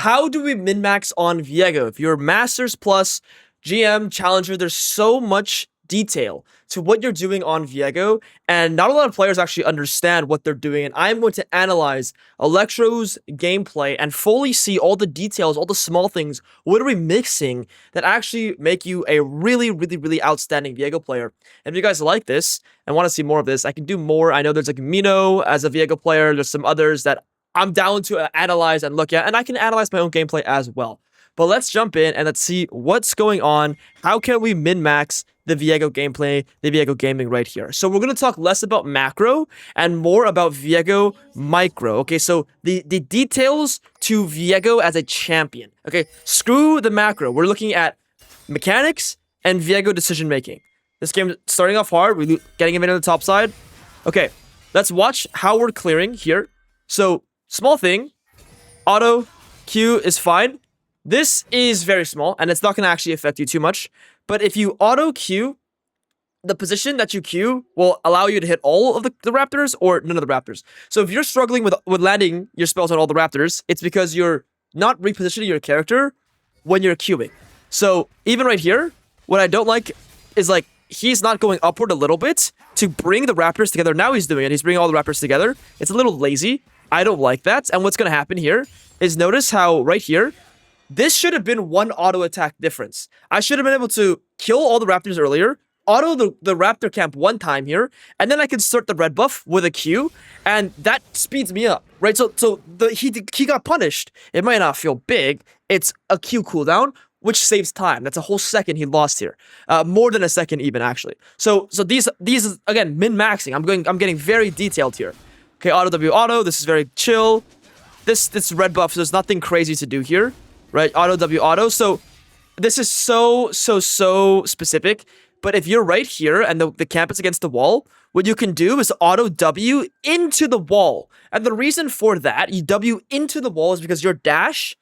how do we min-max on Viego? If you're Masters Plus, GM, Challenger, there's so much detail to what you're doing on Viego, and not a lot of players actually understand what they're doing, and I'm going to analyze Electro's gameplay and fully see all the details, all the small things, what are we mixing that actually make you a really, really, really outstanding Viego player. And if you guys like this and want to see more of this, I can do more. I know there's like Mino as a Viego player, there's some others that I'm down to analyze and look at, and I can analyze my own gameplay as well. But let's jump in and let's see what's going on. How can we min-max the Viego gameplay, the Viego gaming right here? So we're going to talk less about macro and more about Viego micro. Okay, so the details to Viego as a champion. Okay, screw the macro. We're looking at mechanics and Viego decision making. This game starting off hard. We're getting him into the top side. Okay, let's watch how we're clearing here. So small thing, auto Q is fine. This is very small, and it's not going to actually affect you too much. But if you auto-Q, the position that you Q will allow you to hit all of the raptors or none of the raptors. So if you're struggling with landing your spells on all the raptors, it's because you're not repositioning your character when you're queuing. So even right here, what I don't like is like he's not going upward a little bit to bring the raptors together. Now he's doing it. He's bringing all the raptors together. It's a little lazy. I don't like that. And what's going to happen here is notice how right here, this should have been one auto attack difference. I should have been able to kill all the raptors earlier, auto the raptor camp one time here, and then I can start the red buff with a Q, and that speeds me up, right? So he got punished. It might not feel big. It's a Q cooldown, which saves time. That's a whole second he lost here. More than a second even, actually. So these again, min-maxing. I'm getting very detailed here. Okay, auto W auto. This is very chill. This red buff, so there's nothing crazy to do here. Right, auto W auto. So this is so specific. But if you're right here and the camp is against the wall, what you can do is auto W into the wall. And the reason for that, you W into the wall, is because your dash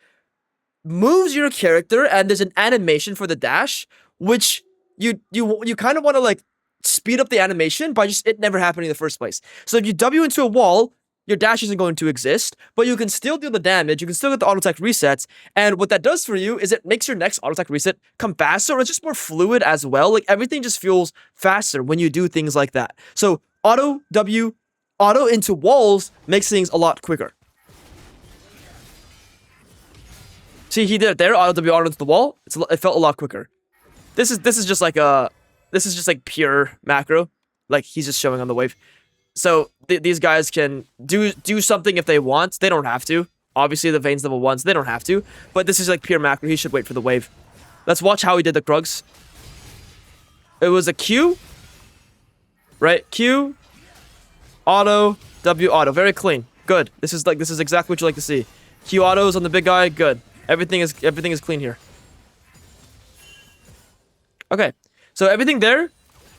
moves your character, and there's an animation for the dash, which you kind of want to like speed up the animation by just it never happening in the first place. So if you W into a wall, your dash isn't going to exist, but you can still do the damage, you can still get the auto-attack resets, and what that does for you is it makes your next auto-attack reset come faster, or it's just more fluid as well. Like, everything just feels faster when you do things like that. So, auto W, auto into walls makes things a lot quicker. See, he did it there, auto W, auto into the wall. It felt a lot quicker. This is just like pure macro. Like, he's just showing on the wave. So these guys can do something if they want. They don't have to. Obviously, the Vayne's level 1s, they don't have to. But this is like pure macro. He should wait for the wave. Let's watch how he did the Krugs. It was a Q. Right? Q. Auto. W auto. Very clean. Good. This is exactly what you like to see. Q autos on the big guy. Good. Everything is clean here. Okay. So everything there,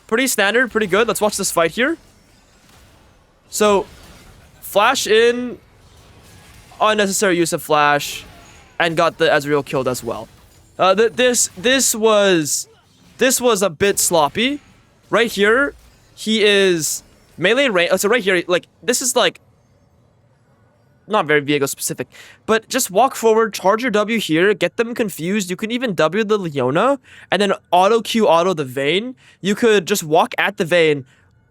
pretty standard, pretty good. Let's watch this fight here. So, flash in, unnecessary use of flash, and got the Ezreal killed as well. This was a bit sloppy. Right here, he is melee range. So right here, like this is like not very Viego specific, but just walk forward, charge your W here, get them confused. You can even W the Leona, and then auto Q auto the Vayne. You could just walk at the Vayne,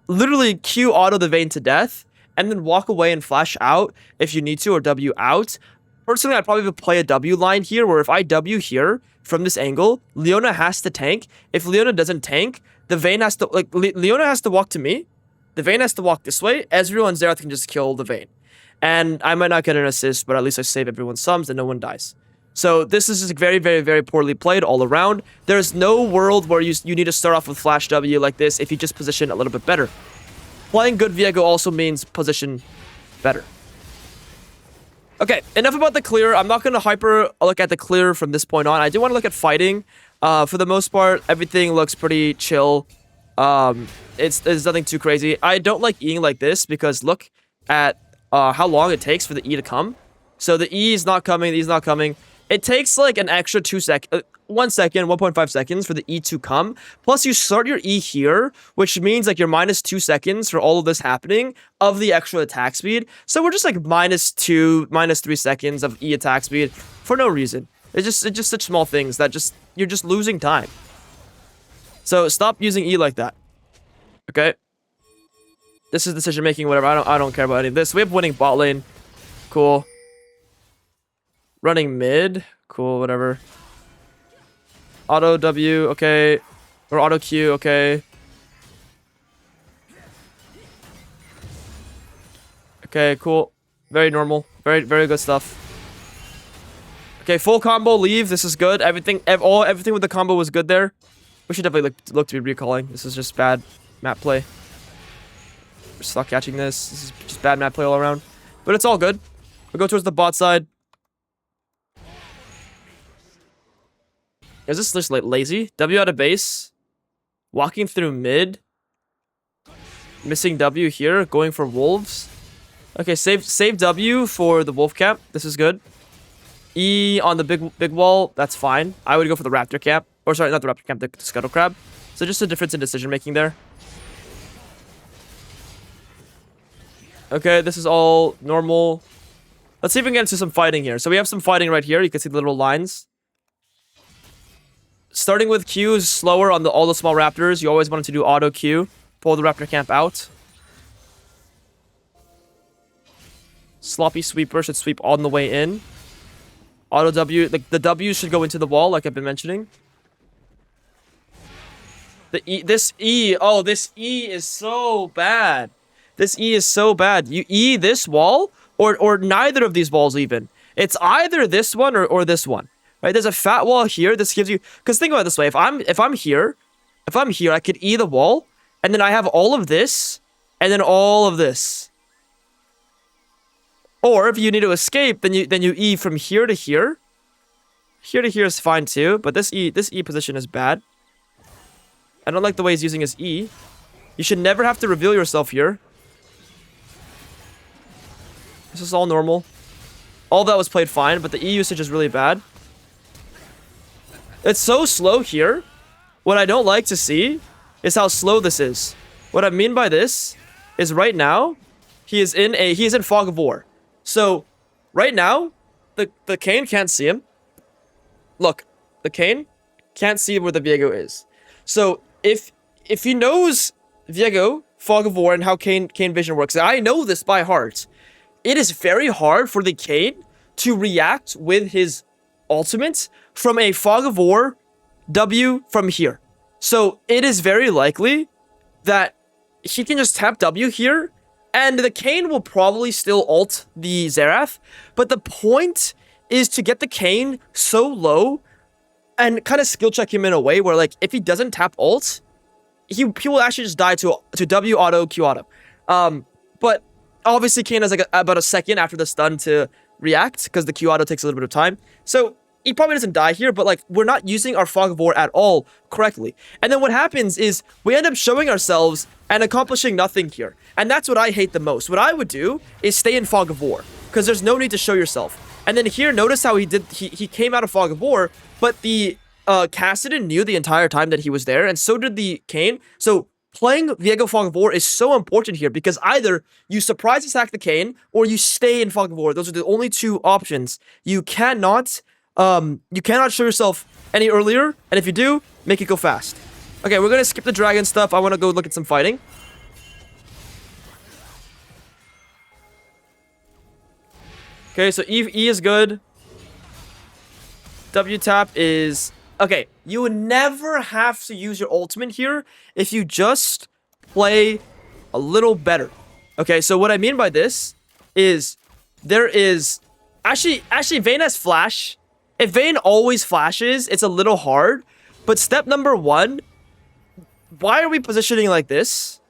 literally Q auto the Vayne to death, and then walk away and flash out if you need to, or W out. Personally, I'd probably play a W line here, where if I W here from this angle, Leona has to tank. If Leona doesn't tank, the Vayne has to, like, Leona has to walk to me. The Vayne has to walk this way. Ezreal and Xerath can just kill the Vayne. And I might not get an assist, but at least I save everyone's sums and no one dies. So this is just very, very, very poorly played all around. There's no world where you need to start off with flash W like this if you just position a little bit better. Playing good Viego also means position better. Okay, enough about the clear. I'm not going to hyper look at the clear from this point on. I do want to look at fighting. For the most part, everything looks pretty chill. It's nothing too crazy. I don't like Eing like this because look at how long it takes for the E to come. So the E is not coming, the E is not coming. it takes like an extra 1 second, 1.5 seconds for the E to come. Plus, you start your E here, which means like you're -2 seconds for all of this happening of the extra attack speed. So we're just like -2, -3 seconds of E attack speed for no reason. It's just such small things that you're just losing time. So stop using E like that. Okay. This is decision making, whatever. I don't care about any of this. We have winning bot lane. Cool. Running mid. Cool, whatever. Auto W, okay. Or auto Q, okay. Okay, cool. Very normal. Very good stuff. Okay, full combo, leave. This is good. Everything with the combo was good there. We should definitely look to be recalling. This is just bad map play. We're stuck catching this. This is just bad map play all around. But it's all good. We'll go towards the bot side. Is this just like lazy? W out of base. Walking through mid. Missing W here. Going for wolves. Okay, save W for the wolf camp. This is good. E on the big wall. That's fine. I would go for the raptor camp. Or sorry, not the raptor camp, the scuttle crab. So just a difference in decision making there. Okay, this is all normal. Let's see if we can get into some fighting here. So we have some fighting right here. You can see the little lines. Starting with Q is slower on all the small raptors. You always wanted to do auto Q. Pull the raptor camp out. Sloppy sweeper should sweep on the way in. Auto W, the W should go into the wall, like I've been mentioning. This E is so bad. This E is so bad. You E this wall, or neither of these walls even. It's either this one or this one. Right? There's a fat wall here. This gives you, because think about it this way. If I'm here, I could E the wall, and then I have all of this, and then all of this. Or if you need to escape, then you E from here to here. Here to here is fine too, but this E position is bad. I don't like the way he's using his E. You should never have to reveal yourself here. This is all normal. All that was played fine, but the E usage is really bad. It's so slow here. What I don't like to see is how slow this is. What I mean by this is right now, he is in Fog of War. So, right now, the Kayn can't see him. Look, the Kayn can't see where the Viego is. So, if he knows Viego, Fog of War, and how Kayn vision works, I know this by heart. It is very hard for the Kayn to react with his ultimate from a Fog of War W from here. So, it is very likely that he can just tap W here, and the Kayn will probably still ult the Xerath, but the point is to get the Kayn so low and kind of skill check him in a way where, like, if he doesn't tap ult, he will actually just die to W auto, Q auto. But obviously Kayn has like about a second after the stun to react, because the Q auto takes a little bit of time. So he probably doesn't die here, but like we're not using our Fog of War at all correctly. And then what happens is we end up showing ourselves and accomplishing nothing here. And that's what I hate the most. What I would do is stay in Fog of War, because there's no need to show yourself. And then here, notice how he came out of Fog of War, but the Kassadin knew the entire time that he was there, and so did the Kayn. So playing Viego Fog of War is so important here, because either you surprise attack the Kayn, or you stay in Fog of War. Those are the only two options. You cannot show yourself any earlier, and if you do, make it go fast. Okay, we're gonna skip the dragon stuff. I want to go look at some fighting. Okay, so E is good. W tap is... Okay, you would never have to use your ultimate here if you just play a little better. Okay, so what I mean by this is there is... Actually, Vayne has flash. If Vayne always flashes, it's a little hard. But step number one, why are we positioning like this?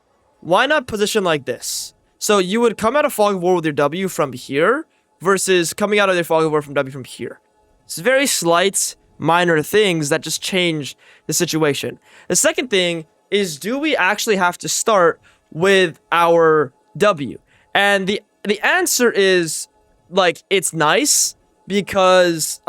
Why not position like this? So you would come out of Fog of War with your W from here versus coming out of your Fog of War from W from here. It's very slight, minor things that just change the situation. The second thing is, do we actually have to start with our W? And the answer is, like, it's nice, because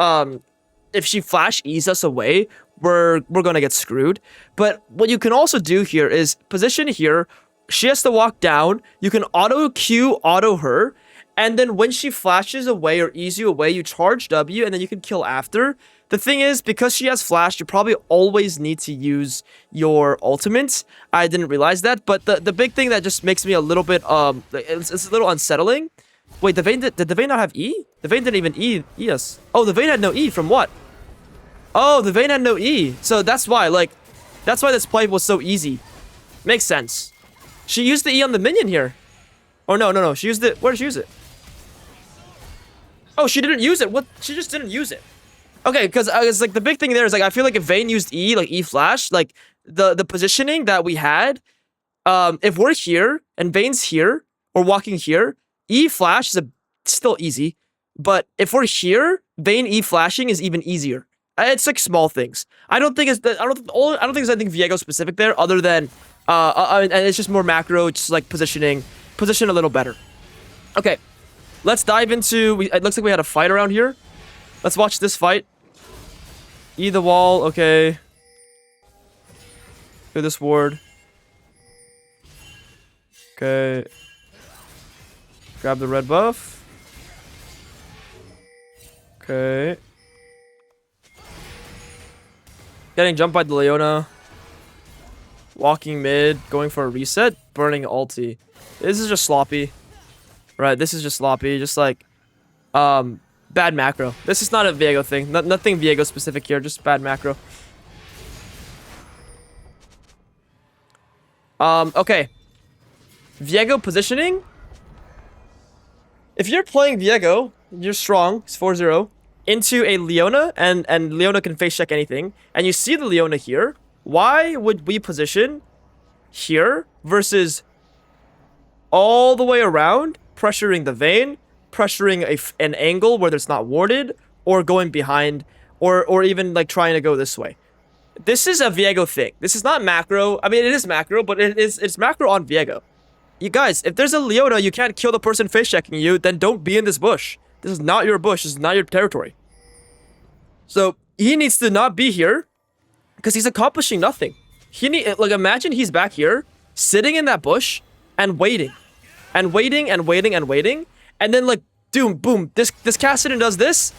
if she flash E's us away, we're gonna get screwed. But what you can also do here is position here. She has to walk down. You can auto Q, auto her, and then when she flashes away or E's you away, you charge W, and then you can kill after. The thing is, because she has flash, you probably always need to use your ultimate. I didn't realize that, but the big thing that just makes me a little bit it's a little unsettling. Wait, did the Vayne not have E? The Vayne didn't even E us. Oh, the Vayne had no E from what? Oh, the Vayne had no E. So that's why, like, that's why this play was so easy. Makes sense. She used the E on the minion here. Oh, no. She used it. Where did she use it? Oh, she didn't use it. What? She just didn't use it. Okay, because it's like the big thing there is like I feel like if Vayne used E, like E flash, like the positioning that we had, if we're here and Vayne's here or walking here, E flash is still easy, but if we're here, Vayne E flashing is even easier. It's like small things. I don't think it's I don't think there's anything Viego specific there other than and it's just more macro, just like position a little better. Okay, let's dive into. It looks like we had a fight around here. Let's watch this fight. E the wall, okay. Do this ward. Okay. Grab the red buff. Okay. Getting jumped by the Leona. Walking mid, going for a reset, burning ulti. This is just sloppy. Right, this is just sloppy. Just like, bad macro. This is not a Viego thing. Nothing Viego specific here, just bad macro. Okay. Viego positioning. If you're playing Viego, you're strong, it's 4-0, into a Leona, and Leona can face check anything, and you see the Leona here, why would we position here versus all the way around, pressuring the Vayne, pressuring an angle where it's not warded, or going behind, or even like trying to go this way? This is a Viego thing. This is not macro. I mean, it is macro, but it's macro on Viego. You guys, if there's a Leona, you can't kill the person face checking you, then don't be in this bush. This is not your bush. This is not your territory. So he needs to not be here because he's accomplishing nothing. Like, imagine he's back here sitting in that bush and waiting and waiting and waiting and waiting. And then like, boom, this Kassadin does this.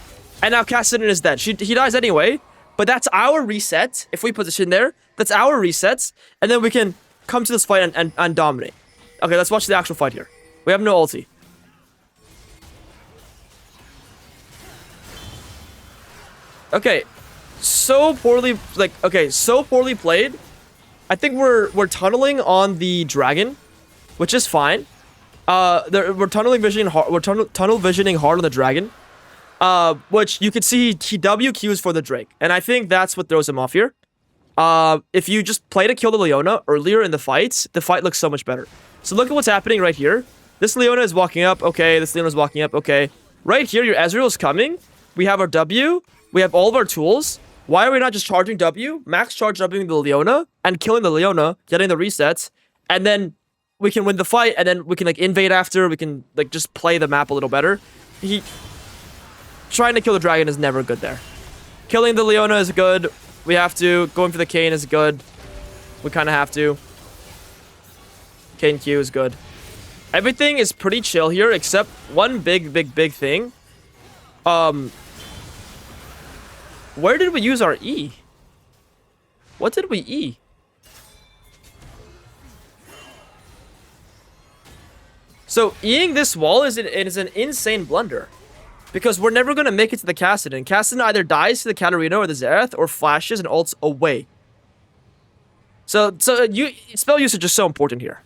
And now Kassadin is dead. He dies anyway. But that's our reset. If we position there, that's our resets. And then we can come to this fight and dominate. Okay, let's watch the actual fight here. We have no ulti. Okay, so poorly played. I think we're tunneling on the dragon, which is fine. We're tunnel visioning hard on the dragon. Which you could see he WQs for the Drake, and I think that's what throws him off here. If you just play to kill the Leona earlier in the fight looks so much better. So look at what's happening right here. This Leona is walking up. Okay, this Leona is walking up. Okay, right here, your Ezreal is coming. We have our W. We have all of our tools. Why are we not just charging W? Max charge Wing the Leona and killing the Leona, getting the resets, and then we can win the fight, and then we can like invade after. We can like just play the map a little better. Trying to kill the dragon is never good there. Killing the Leona is good. We have to. Going for the Kayn is good. We kind of have to. Kayn Q is good. Everything is pretty chill here except one big thing. Where did we use our E? What did we E? So Eing this wall is an insane blunder. Because we're never going to make it to the Kassadin. Kassadin either dies to the Katarina or the Xerath or flashes and ults away. So spell usage is so important here.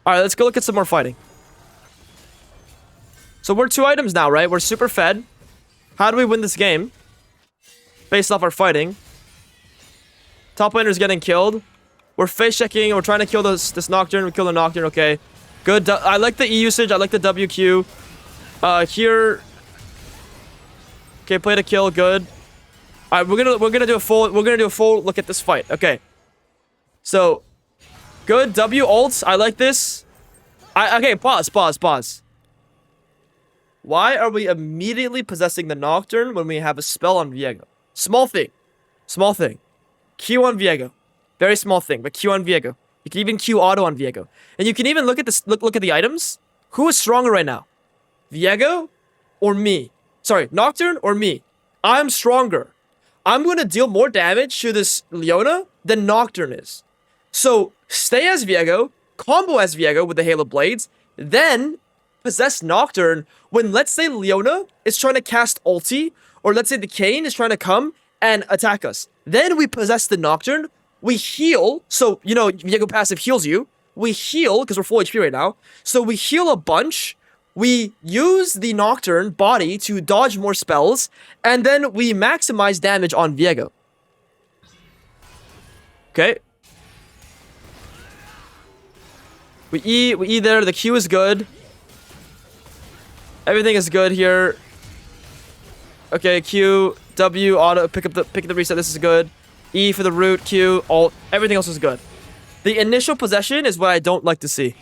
Alright, let's go look at some more fighting. So we're 2 items now, right? We're super fed. How do we win this game? Based off our fighting. Top laner's getting killed. We're face checking. We're trying to kill this Nocturne. We kill the Nocturne. Okay. Good. I like the E usage. I like the WQ. Here... Okay, play to kill, good. Alright, we're gonna do a full look at this fight. Okay. So good W ults. I like this. Okay, pause. Why are we immediately possessing the Nocturne when we have a spell on Viego? Small thing. Small thing. Q on Viego. Very small thing, but Q on Viego. You can even Q auto on Viego. And you can even look at this. Look at the items. Who is stronger right now? Viego or me? Sorry, Nocturne or me? I'm stronger. I'm going to deal more damage to this Leona than Nocturne is. So, stay as Viego, combo as Viego with the Halo Blades, then possess Nocturne when, let's say, Leona is trying to cast ulti, or let's say the Kayn is trying to come and attack us. Then we possess the Nocturne, we heal, so, you know, Viego passive heals you. We heal, because we're full HP right now, so we heal a bunch. We use the Nocturne body to dodge more spells, and then we maximize damage on Viego. Okay. We E there, the Q is good. Everything is good here. Okay, Q, W, auto, pick up the reset, this is good. E for the root, Q, alt, everything else is good. The initial possession is what I don't like to see.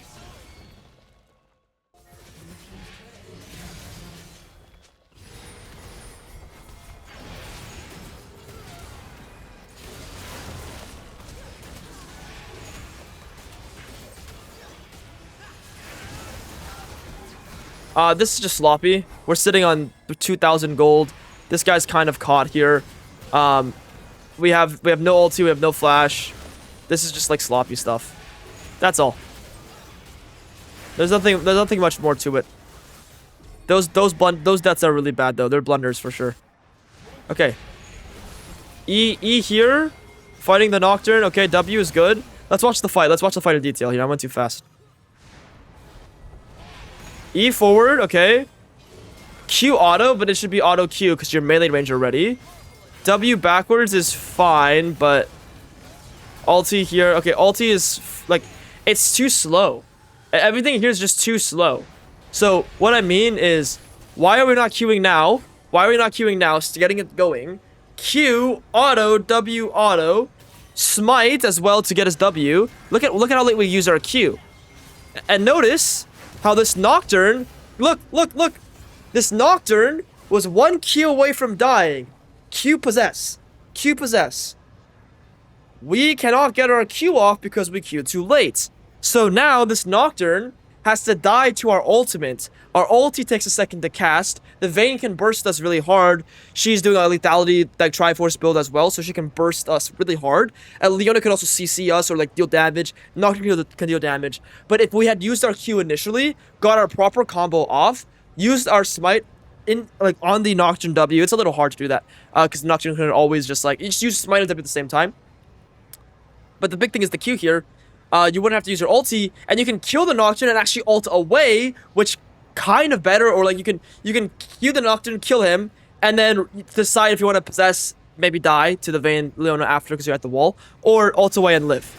This is just sloppy. We're sitting on 2,000 gold. This guy's kind of caught here. We have no ulti, we have no flash. This is just like sloppy stuff. That's all. There's nothing much more to it. Those deaths are really bad though. They're blunders for sure. Okay. E here, fighting the Nocturne. Okay, W is good. Let's watch the fight. Let's watch the fight in detail here. I went too fast. E forward, okay. Q auto, but it should be auto Q because you're melee range already. W backwards is fine, but ulti here. Okay, ulti is like, it's too slow. Everything here is just too slow. So what I mean is, why are we not queuing now? Why are we not queuing now? Getting it going. Q auto, W auto, smite as well to get us W. Look at how late we use our Q. And notice how this Nocturne, look. This Nocturne was 1 Q away from dying. Q possess. Q possess. We cannot get our Q off because we Q'd too late. So now this Nocturne has to die to our ultimate. Our ulti takes a second to cast. The Vayne can burst us really hard. She's doing a lethality, like Triforce build as well, so she can burst us really hard. And Leona can also CC us or like deal damage. Nocturne can deal damage. But if we had used our Q initially, got our proper combo off, used our smite in like on the Nocturne W, it's a little hard to do that because Nocturne can always just like, you just use smite and W at the same time. But the big thing is the Q here. You wouldn't have to use your ulti, and you can kill the Nocturne and actually ult away, which kind of better, or like you can Q the Nocturne, kill him, and then decide if you want to possess, maybe die to the Vayne Leona after because you're at the wall, or ult away and live.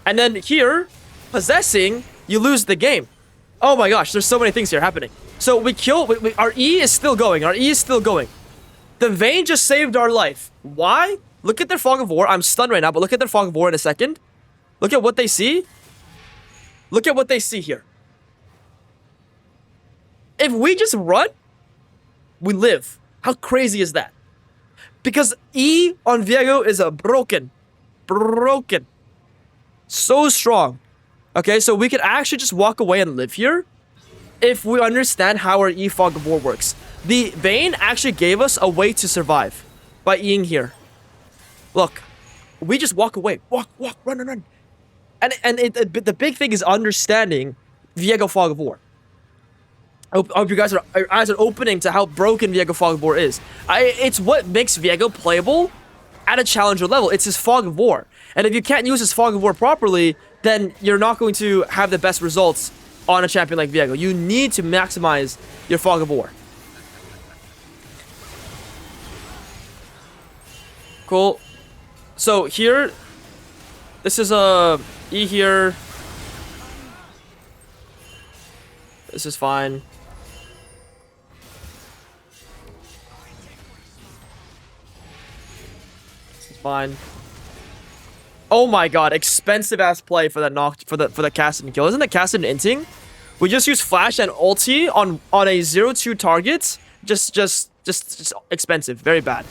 And then here, possessing, you lose the game. Oh my gosh, there's so many things here happening. So we kill, our E is still going, our E is still going. The Vayne just saved our life. Why? Look at their Fog of War. I'm stunned right now, but look at their Fog of War in a second. Look at what they see. Look at what they see here. If we just run, we live. How crazy is that? Because E on Viego is a broken. So strong. Okay, so we could actually just walk away and live here if we understand how our E Fog of War works. The Vayne actually gave us a way to survive by Eing here. Look, we just walk away. Walk, run. And the big thing is understanding Viego Fog of War. I hope you guys are opening to how broken Viego Fog of War is. It's what makes Viego playable at a challenger level. It's his Fog of War. And if you can't use his Fog of War properly, then you're not going to have the best results on a champion like Viego. You need to maximize your Fog of War. Cool. So here, this is a E here. This is fine. This is fine. Oh my god, expensive ass play for that for the cast and kill. Isn't the cast and inting? We just use flash and ulti on a 0-2 target. Just expensive. Very bad.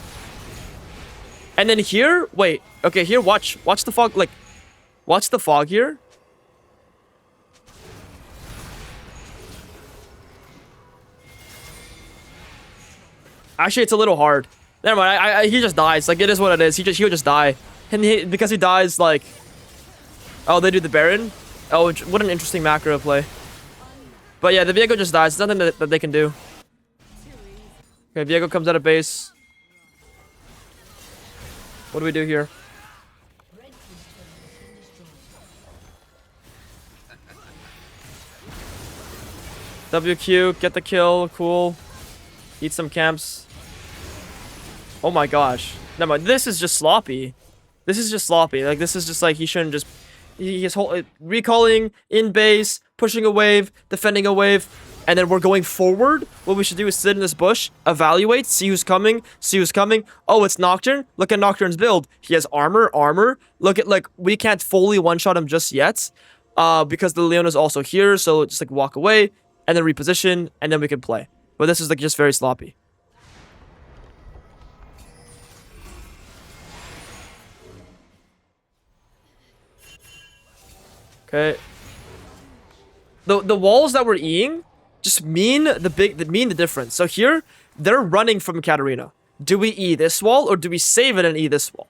And then here, wait. Okay, here, watch the fog. Like, watch the fog here. Actually, it's a little hard. Never mind. He just dies. Like, it is what it is. He'll just die. And because he dies, like... Oh, they do the Baron? Oh, what an interesting macro play. But yeah, the Viego just dies. There's nothing that they can do. Okay, Viego comes out of base. What do we do here? WQ, get the kill. Cool. Eat some camps. Oh my gosh. Never mind. This is just sloppy. This is just sloppy. Like, this is just like, he shouldn't just... He's recalling in base, pushing a wave, defending a wave, and then we're going forward. What we should do is sit in this bush, evaluate, see who's coming, see who's coming. Oh, it's Nocturne. Look at Nocturne's build. He has armor. Look at, like, we can't fully one-shot him just yet, because the Leona's also here, so just, like, walk away, and then reposition, and then we can play. But this is, like, just very sloppy. Okay. The walls that we're Eing just mean the difference. So here, they're running from Katarina. Do we E this wall, or do we save it and E this wall?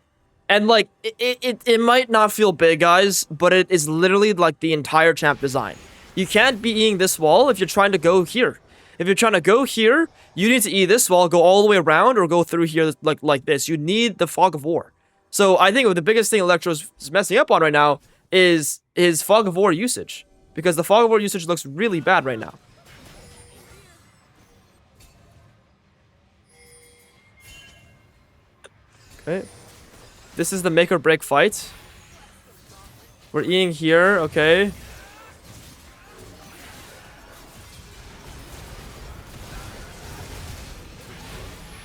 And, like, it might not feel big, guys, but it is literally, like, the entire champ design. You can't be Eing this wall if you're trying to go here. If you're trying to go here, you need to E this wall, go all the way around, or go through here like this. You need the Fog of War. So I think the biggest thing Electro's messing up on right now is his Fog of War usage. Because the Fog of War usage looks really bad right now. Okay. This is the make or break fight. We're Eing here, okay.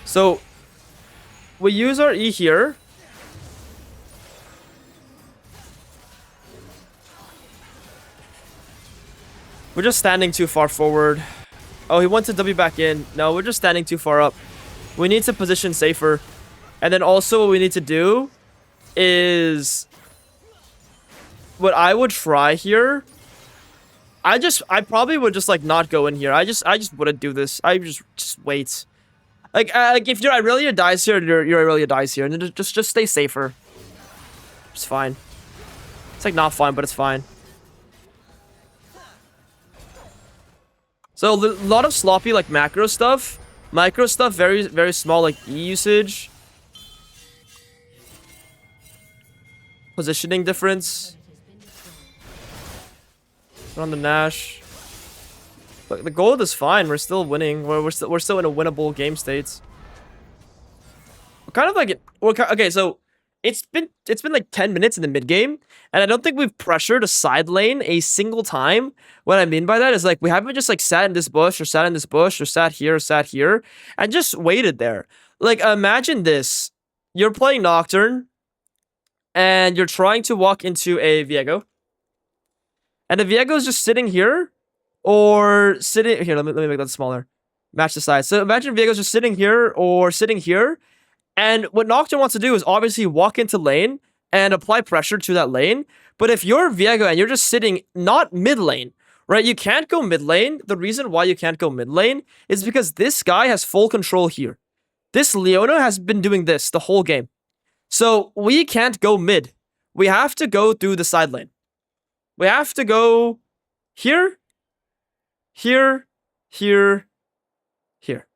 So, we use our E here. We're just standing too far forward. Oh, he wants to W back in. No, we're just standing too far up. We need to position safer. And then also what we need to do is... What I would try here... I probably would just, like, not go in here. I just wouldn't do this. I just wait. Like if your Irelia dies here, your Irelia dies here. And then just stay safer. It's fine. It's, like, not fine, but it's fine. So, a lot of sloppy, like, macro stuff. Micro stuff, very, very small, like, E usage. Positioning difference. Put on the Nash. Look, the gold is fine. We're still winning. We're still in a winnable game state. We're kind of like... Okay, so... It's been like 10 minutes in the mid game, and I don't think we've pressured a side lane a single time. What I mean by that is, like, we haven't just, like, sat in this bush or sat in this bush or sat here and just waited there. Like, imagine this: you're playing Nocturne, and you're trying to walk into a Viego, and the Viego is just sitting here, or sitting here. Let me make that smaller. Match the size. So imagine Viego's just sitting here or sitting here. And what Nocturne wants to do is obviously walk into lane and apply pressure to that lane. But if you're Viego and you're just sitting not mid lane, right? You can't go mid lane. The reason why you can't go mid lane is because this guy has full control here. This Leona has been doing this the whole game. So we can't go mid. We have to go through the side lane. We have to go here, here, here, here.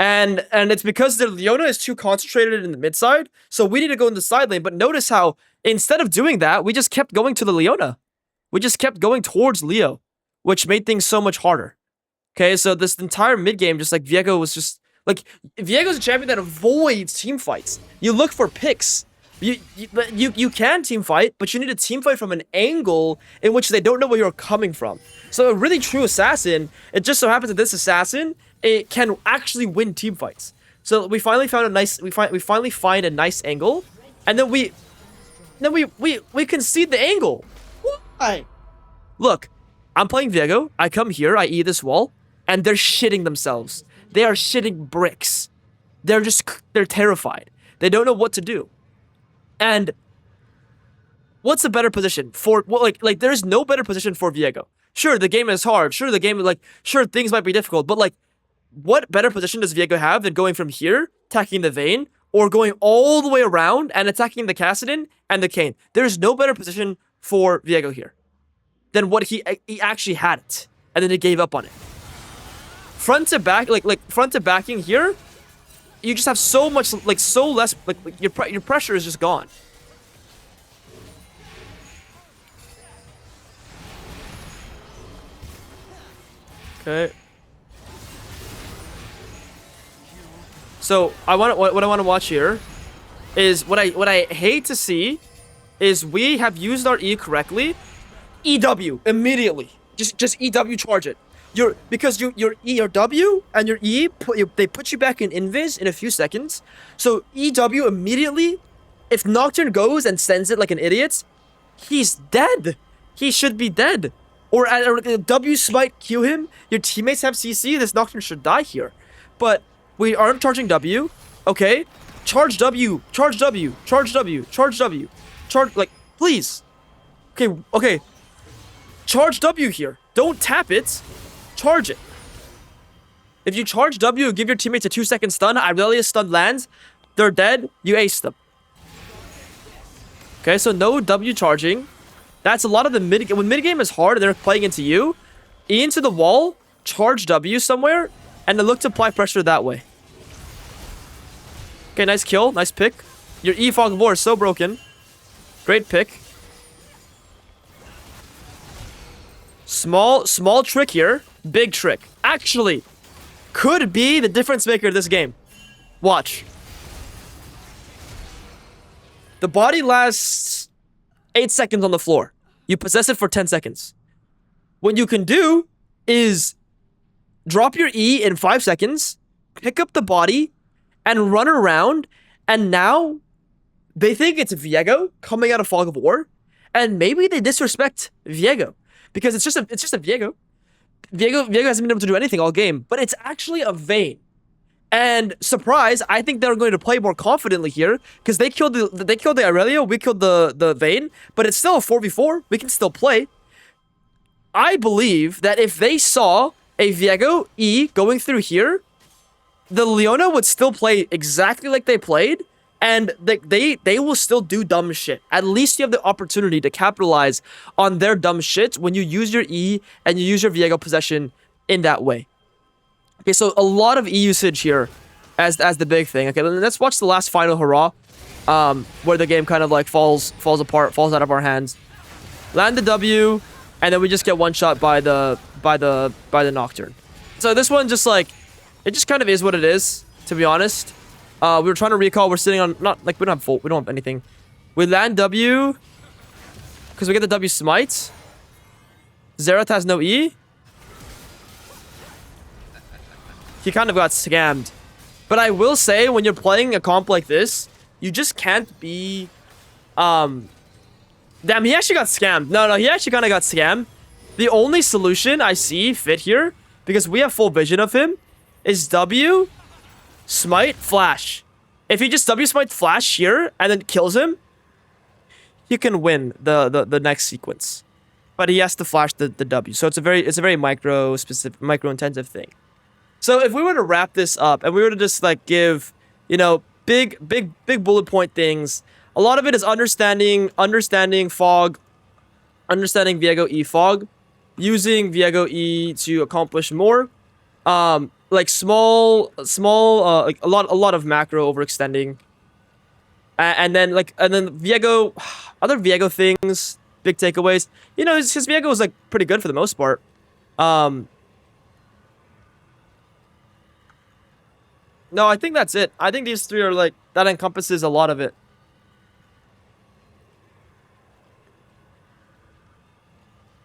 And it's because the Leona is too concentrated in the mid side, so we need to go in the side lane. But notice how, instead of doing that, we just kept going to the Leona. We just kept going towards Leo, which made things so much harder. Okay, so this entire mid game, just like Viego was just... Like, Viego's a champion that avoids team fights. You look for picks. You can team fight, but you need to team fight from an angle in which they don't know where you're coming from. So a really true assassin, it just so happens that this assassin... it can actually win team fights. So we finally found a nice... We finally find a nice angle, and then we concede the angle. Why? Look, I'm playing Viego. I come here. I E this wall, and they're shitting themselves. They are shitting bricks. They're terrified. They don't know what to do. And what's a better position for, well, like there's no better position for Viego. Sure, the game is hard. Sure, the game, like, sure, things might be difficult, but like, what better position does Viego have than going from here, attacking the Vayne, or going all the way around and attacking the Kassadin and the Kayn? There's no better position for Viego here than what he actually had it, and then he gave up on it. Front to back, like front to backing here, you just have so much, like, so less, like your pressure is just gone. Okay. So what I want to watch here is what I hate to see is we have used our E correctly. EW immediately. Just EW charge it. Because your E, your W and your E they put you back in invis in a few seconds. So EW immediately. If Nocturne goes and sends it like an idiot, he's dead. He should be dead. Or W smite Q him. Your teammates have CC. This Nocturne should die here. But we aren't charging W. Okay. Charge W. Charge W. Charge W. Charge W. Charge, like, please. Okay. Okay. Charge W here. Don't tap it. Charge it. If you charge W, give your teammates a 2-second stun. Irelia stun lands. They're dead. You ace them. Okay, so no W charging. That's a lot of the mid. When mid game is hard and they're playing into you, E into the wall, charge W somewhere, and then look to apply pressure that way. Okay, nice kill, nice pick. Your E Fog of War is so broken. Great pick. Small trick here. Big trick. Actually, could be the difference maker this game. Watch. The body lasts 8 seconds on the floor. You possess it for 10 seconds. What you can do is drop your E in 5 seconds, pick up the body, and run around, and now they think it's Viego coming out of Fog of War, and maybe they disrespect Viego. Because it's just a Viego. Viego hasn't been able to do anything all game, but it's actually a Vayne. And surprise, I think they're going to play more confidently here because they killed the Irelia, we killed the Vayne, but it's still a 4v4. We can still play. I believe that if they saw a Viego E going through here, the Leona would still play exactly like they played, and they will still do dumb shit. At least you have the opportunity to capitalize on their dumb shit when you use your E and you use your Viego possession in that way. Okay, so a lot of E usage here as the big thing. Okay, let's watch the last final hurrah, where the game kind of like falls apart, falls out of our hands. Land the W, and then we just get one shot by the Nocturne. So this one just like, it just kind of is what it is, to be honest. We were trying to recall. We're sitting on, not like we don't have anything. We land W because we get the W smite. Xerath has no E. He kind of got scammed. But I will say, when you're playing a comp like this, you just can't be... Damn, he actually got scammed. No, he actually kind of got scammed. The only solution I see fit here, because we have full vision of him, is W, smite, flash. If he just W smite flash here, and then kills him, you can win the next sequence. But he has to flash the W. So it's a very micro-intensive thing. So if we were to wrap this up and we were to just like give, you know, big bullet point things, a lot of it is understanding Fog, understanding Viego E Fog, using Viego E to accomplish more, like small, like a lot of macro overextending, and then Viego, other Viego things, big takeaways. You know, his Viego was like pretty good for the most part. No, I think that's it. I think these three are like, that encompasses a lot of it.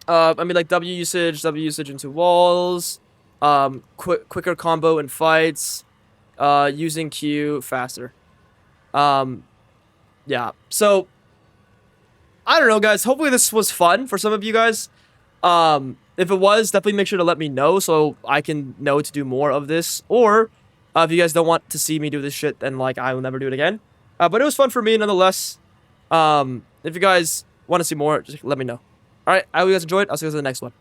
I mean, like W usage into walls, quicker combo in fights, using Q faster. Yeah. So I don't know, guys. Hopefully this was fun for some of you guys. If it was, definitely make sure to let me know so I can know to do more of this. Or if you guys don't want to see me do this shit, then like I will never do it again. But it was fun for me nonetheless. If you guys want to see more, just let me know. All right, I hope you guys enjoyed. I'll see you guys in the next one.